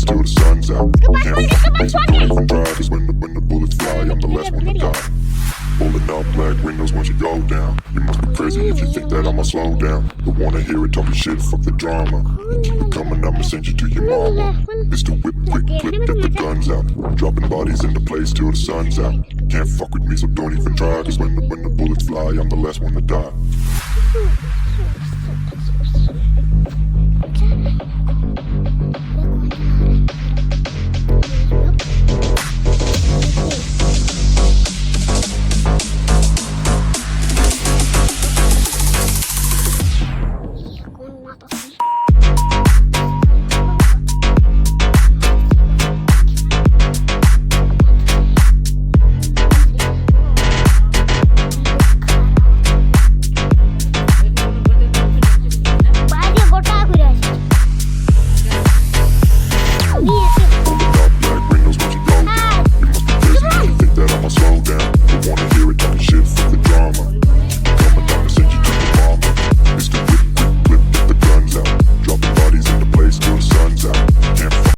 place till the sun's out. Can't fuck with me, so don't even try. Cause when the bullets fly, I'm the last one to die. Pulling up black windows once you go down. You must be crazy if you think that I'ma slow down. Don't wanna hear it talking shit, fuck the drama. You keep it coming, I'ma send you to your mama. Mr. Whip, quick clip, get the guns out. Dropping bodies in the place till the sun's out. Can't fuck with me, so don't even try. Cause when the bullets fly, I'm the last one to die. Yeah.